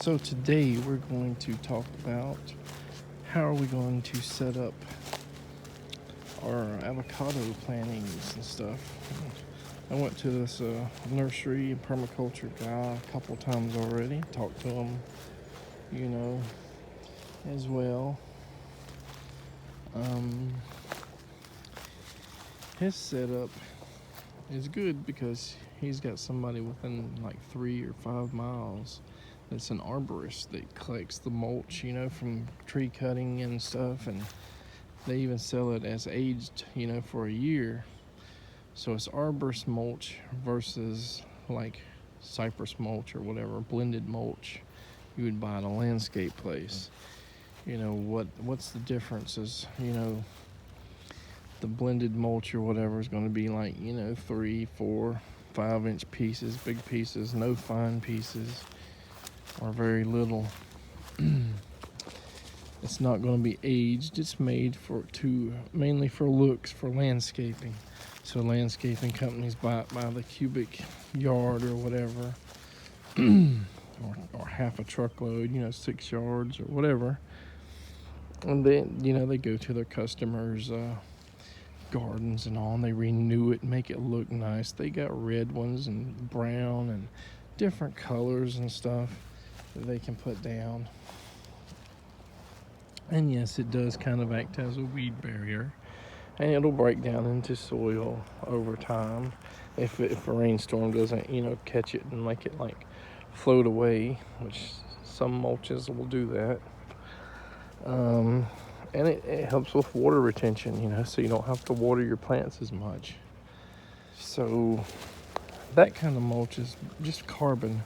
So today we're going to talk about how are we going to set up our avocado plantings and stuff. I went to this nursery and permaculture guy a couple times already, talked to him, as well. His setup is good because he's got somebody within like 3 or 5 miles that's an arborist that collects the mulch, from tree cutting and stuff, and they even sell it as aged, for a year. So it's arborist mulch versus like cypress mulch or whatever, blended mulch you would buy at a landscape place. What's the difference is, the blended mulch or whatever is going to be like, 3, 4, 5 inch pieces, big pieces, no fine pieces, or very little. It's not going to be aged. It's made mainly for looks, for landscaping. So landscaping companies buy it by the cubic yard or whatever, or half a truckload, 6 yards or whatever. And then, they go to their customers' gardens and all, and they renew it and make it look nice. They got red ones and brown and different colors and stuff that they can put down. And yes, it does kind of act as a weed barrier, and it'll break down into soil over time if a rainstorm doesn't, catch it and make it like float away, which some mulches will do that. And it helps with water retention, so you don't have to water your plants as much. So that kind of mulch is just carbon.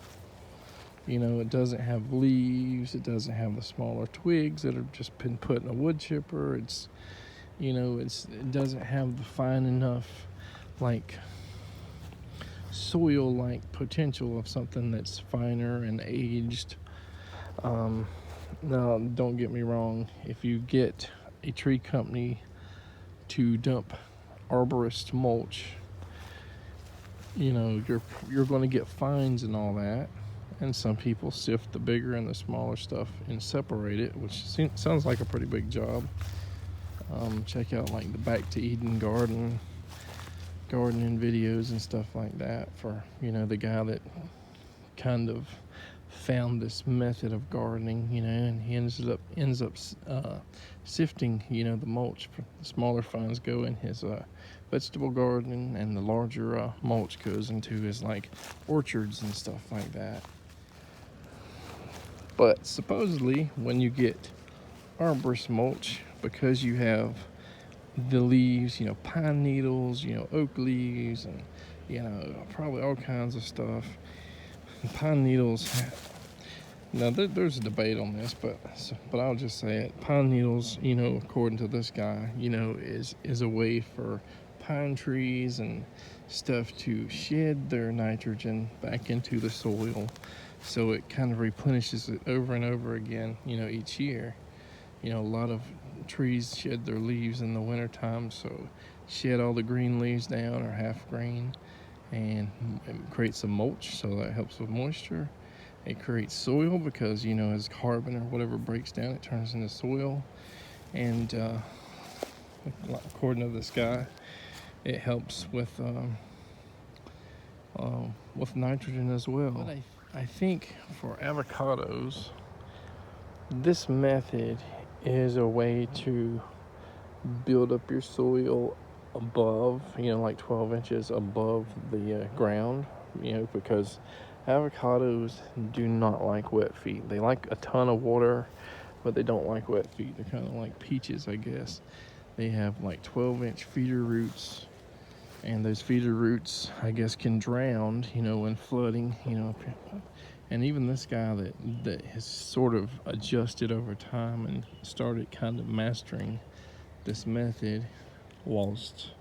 It doesn't have leaves, it doesn't have the smaller twigs that have just been put in a wood chipper. It doesn't have the fine enough like soil like potential of something that's finer and aged. Now, don't get me wrong, if you get a tree company to dump arborist mulch, you're going to get fines and all that. And some people sift the bigger and the smaller stuff and separate it, which sounds like a pretty big job. Check out like the Back to Eden gardening videos and stuff like that for, the guy that kind of found this method of gardening, and he ends up sifting, the mulch. The smaller fines go in his vegetable garden, and the larger mulch goes into his like orchards and stuff like that. But supposedly, when you get arborist mulch, because you have the leaves, pine needles, oak leaves, and probably all kinds of stuff. Pine needles. Now there's a debate on this, but I'll just say it. Pine needles, according to this guy, is a way for pine trees and stuff to shed their nitrogen back into the soil, so it kind of replenishes it over and over again, each year. A lot of trees shed their leaves in the wintertime, so shed all the green leaves down or half green, and it creates some mulch, so that helps with moisture. It creates soil because, as carbon or whatever breaks down, it turns into soil. And according to this guy, it helps with nitrogen as well. But I think for avocados, this method is a way to build up your soil above, like 12 inches above the ground, because avocados do not like wet feet. They like a ton of water, but they don't like wet feet. They're kind of like peaches, I guess. They have like 12-inch feeder roots, and those feeder roots, I guess, can drown, when flooding, And even this guy that has sort of adjusted over time and started kind of mastering this method whilst,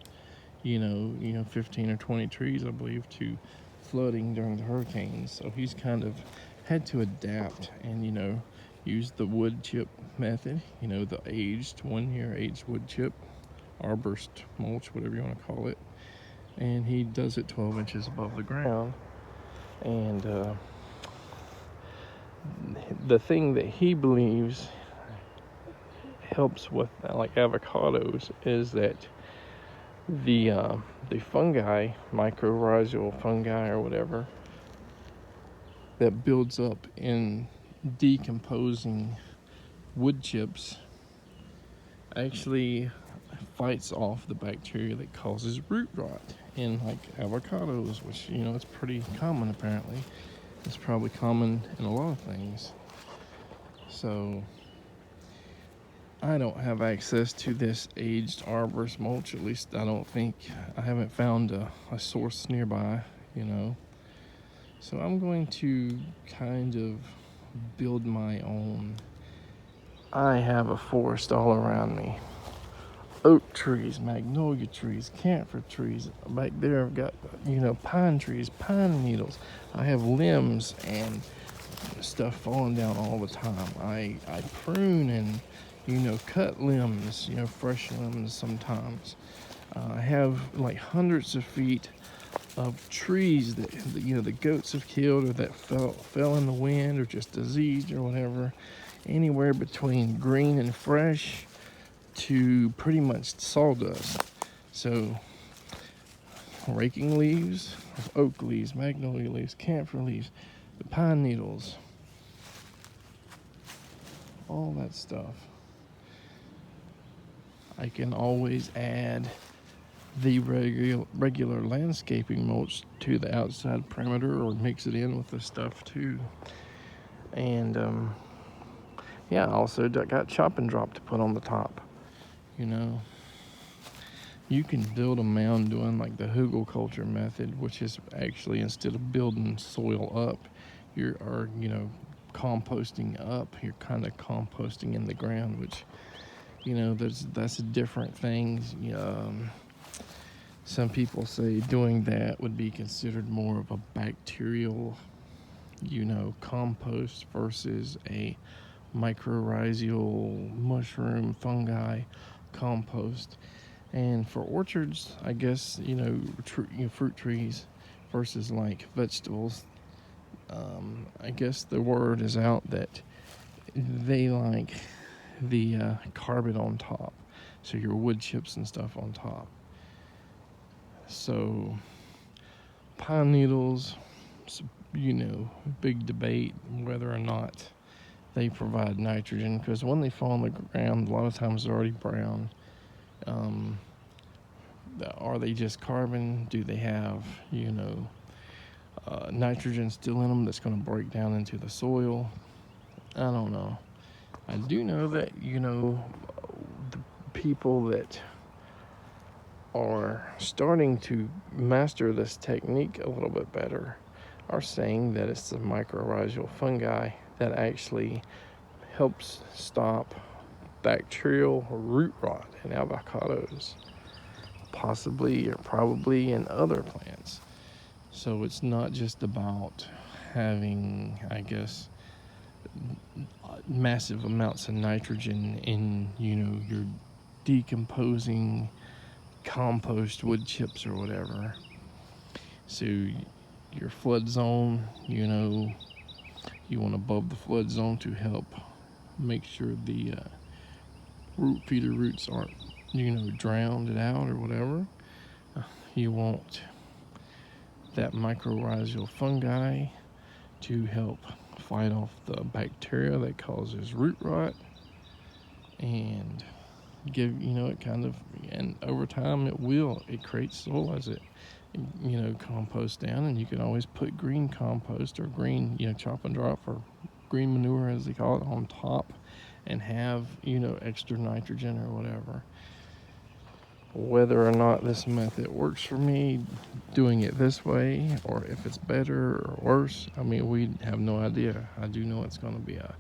15 or 20 trees, I believe, to flooding during the hurricanes. So he's kind of had to adapt and, use the wood chip method, the aged 1-year aged wood chip, arborist mulch, whatever you want to call it. And he does it 12 inches above the ground. And the thing that he believes helps with like avocados is that the fungi, mycorrhizal fungi or whatever, that builds up in decomposing wood chips actually fights off the bacteria that causes root rot in like avocados, which, you know, it's pretty common apparently. It's probably common in a lot of things. So I don't have access to this aged arborist mulch, at least I don't think. I haven't found a source nearby, you know. So I'm going to kind of build my own. I have a forest all around me. Oak trees, magnolia trees, camphor trees. Back there I've got, you know, pine trees, pine needles. I have limbs and stuff falling down all the time. I prune and, you know, cut limbs, you know, fresh limbs sometimes. I have like hundreds of feet of trees that, you know, the goats have killed or that fell in the wind or just diseased or whatever. Anywhere between green and fresh to pretty much sawdust. So raking leaves, oak leaves, magnolia leaves, camphor leaves, the pine needles, all that stuff. I can always add the regular landscaping mulch to the outside perimeter or mix it in with the stuff too. And yeah, I also got chop and drop to put on the top. You know, you can build a mound doing like the hugelkultur method, which is actually, instead of building soil up, you know, composting up. You're kind of composting in the ground, which, you know, that's a different thing. Some people say doing that would be considered more of a bacterial, you know, compost versus a mycorrhizal mushroom fungi compost. And for orchards, I guess, you know, fruit trees versus like vegetables, I guess the word is out that they like the carbon on top, so your wood chips and stuff on top. So pine needles, you know, big debate whether or not they provide nitrogen, because when they fall on the ground, a lot of times they're already brown. Are they just carbon? Do they have, you know, nitrogen still in them that's going to break down into the soil? I don't know. I do know that, you know, the people that are starting to master this technique a little bit better are saying that it's the mycorrhizal fungi that actually helps stop bacterial root rot in avocados, possibly or probably in other plants. So it's not just about having, I guess, massive amounts of nitrogen in, you know, your decomposing compost wood chips or whatever. So your flood zone, you know, you want above the flood zone to help make sure the feeder roots aren't, you know, drowned out or whatever. You want that mycorrhizal fungi to help fight off the bacteria that causes root rot and give, you know, it kind of, and over time it creates soil as it, you know, composts down. And you can always put green compost or green, you know, chop and drop, or green manure as they call it, on top and have, you know, extra nitrogen or whatever. Whether or not this method works for me, doing it this way, or if it's better or worse, I mean, we have no idea. I do know it's going to be a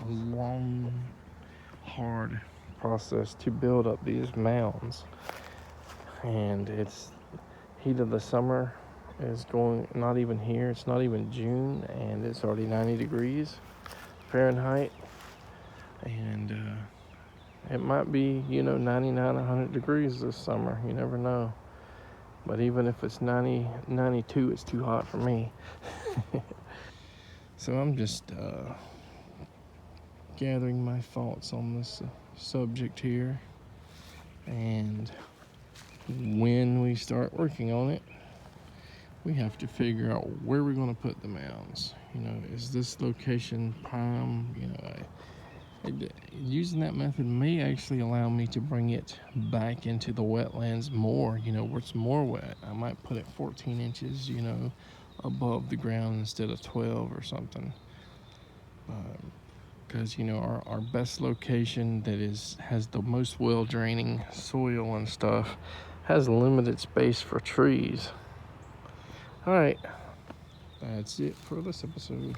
long, hard process to build up these mounds. And it's heat of the summer is going, not even here, it's not even June, and it's already 90 degrees Fahrenheit. And it might be, you know, 99, 100 degrees this summer. You never know. But even if it's 90, 92, it's too hot for me. So I'm just gathering my thoughts on this subject here, and when we start working on it, we have to figure out where we're going to put the mounds. You know, is this location prime? You know, using that method may actually allow me to bring it back into the wetlands more, you know, where it's more wet. I might put it 14 inches, you know, above the ground instead of 12 or something. Because, you know, our best location that has the most well draining soil and stuff has limited space for trees. All right, that's it for this episode.